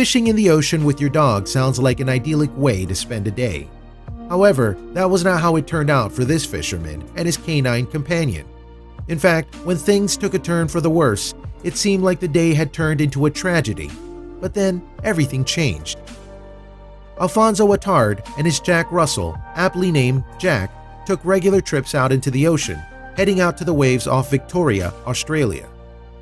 Fishing in the ocean with your dog sounds like an idyllic way to spend a day. However, that was not how it turned out for this fisherman and his canine companion. In fact, when things took a turn for the worse, it seemed like the day had turned into a tragedy. But then, everything changed. Alfonse Attard and his Jack Russell, aptly named Jack, took regular trips out into the ocean, heading out to the waves off Victoria, Australia.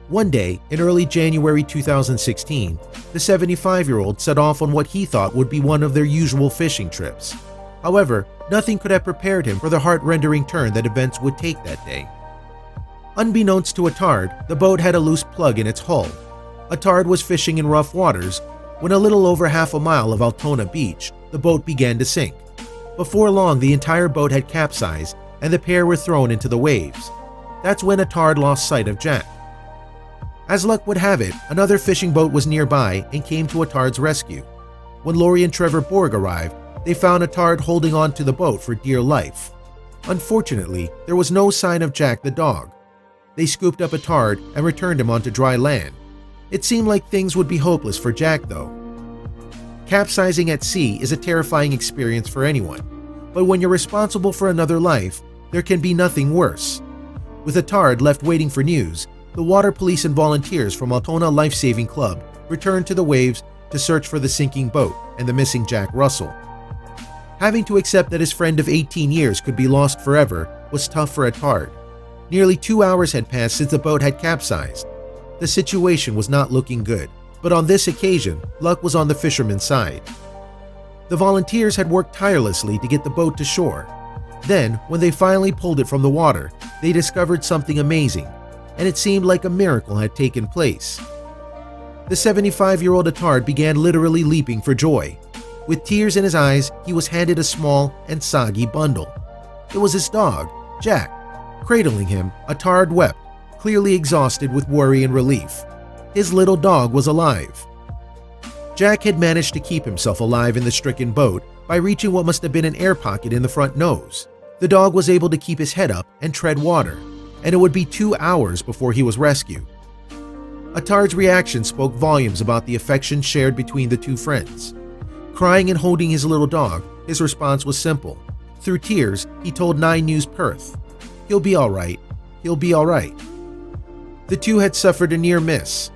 One day, in early January 2016, the 75-year-old set off on what he thought would be one of their usual fishing trips. However, nothing could have prepared him for the heart-rending turn that events would take that day. Unbeknownst to Attard, the boat had a loose plug in its hull. Attard was fishing in rough waters when a little over half a mile of Altona beach, the boat began to sink. Before long, the entire boat had capsized and the pair were thrown into the waves. That's when Attard lost sight of Jack. As luck would have it, another fishing boat was nearby and came to Attard's rescue. When Laurie and Trevor Borg arrived, they found Attard holding on to the boat for dear life. Unfortunately, there was no sign of Jack the dog. They scooped up Attard and returned him onto dry land. It seemed like things would be hopeless for Jack, though. Capsizing at sea is a terrifying experience for anyone, but when you're responsible for another life, there can be nothing worse. With Attard left waiting for news, the water police and volunteers from Altona Life-Saving Club returned to the waves to search for the sinking boat and the missing Jack Russell. Having to accept that his friend of 18 years could be lost forever was tough for Attard. Nearly 2 hours had passed since the boat had capsized. The situation was not looking good, but on this occasion, luck was on the fisherman's side. The volunteers had worked tirelessly to get the boat to shore. Then, when they finally pulled it from the water, they discovered something amazing, and it seemed like a miracle had taken place. The 75-year-old Attard began literally leaping for joy. With tears in his eyes, he was handed a small and soggy bundle. It was his dog, Jack. Cradling him, Attard wept, clearly exhausted with worry and relief. His little dog was alive. Jack had managed to keep himself alive in the stricken boat by reaching what must have been an air pocket in the front nose. The dog was able to keep his head up and tread water, and it would be 2 hours before he was rescued. Attard's reaction spoke volumes about the affection shared between the two friends. Crying and holding his little dog, his response was simple. Through tears, he told 9 News Perth, "He'll be all right. He'll be all right." The two had suffered a near miss.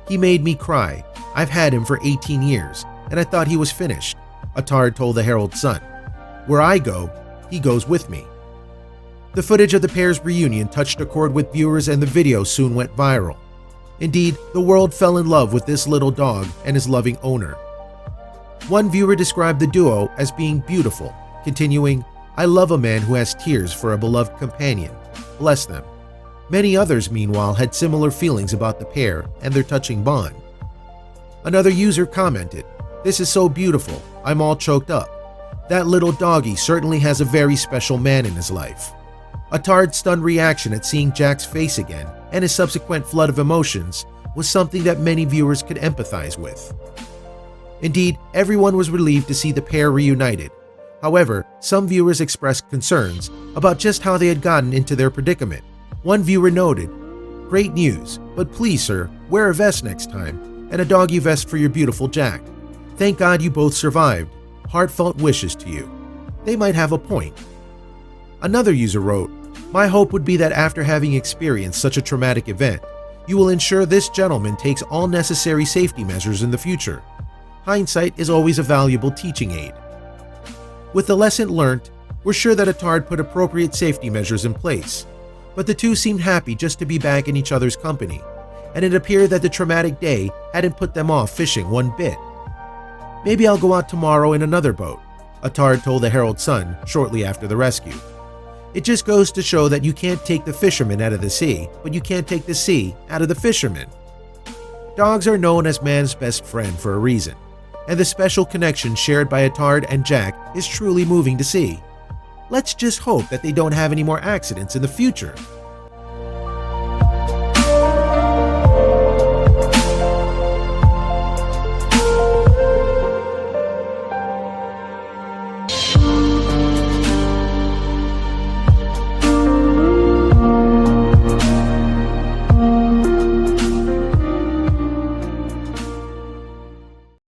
"He made me cry. I've had him for 18 years, and I thought he was finished," Attard told the Herald Sun. "Where I go, he goes with me." The footage of the pair's reunion touched a chord with viewers and the video soon went viral. Indeed, the world fell in love with this little dog and his loving owner. One viewer described the duo as being beautiful, continuing, "I love a man who has tears for a beloved companion. Bless them." Many others, meanwhile, had similar feelings about the pair and their touching bond. Another user commented, "This is so beautiful, I'm all choked up. That little doggy certainly has a very special man in his life." Attard's stunned reaction at seeing Jack's face again and his subsequent flood of emotions was something that many viewers could empathize with. Indeed, everyone was relieved to see the pair reunited. However, some viewers expressed concerns about just how they had gotten into their predicament. One viewer noted, "Great news, but please sir, wear a vest next time, and a doggy vest for your beautiful Jack. Thank God you both survived. Heartfelt wishes to you." They might have a point. Another user wrote, "My hope would be that after having experienced such a traumatic event, you will ensure this gentleman takes all necessary safety measures in the future. Hindsight is always a valuable teaching aid." With the lesson learnt, we're sure that Attard put appropriate safety measures in place, but the two seemed happy just to be back in each other's company, and it appeared that the traumatic day hadn't put them off fishing one bit. "Maybe I'll go out tomorrow in another boat," Attard told the Herald Sun shortly after the rescue. It just goes to show that you can't take the fisherman out of the sea, but you can't take the sea out of the fisherman. Dogs are known as man's best friend for a reason, and the special connection shared by Attard and Jack is truly moving to see. Let's just hope that they don't have any more accidents in the future.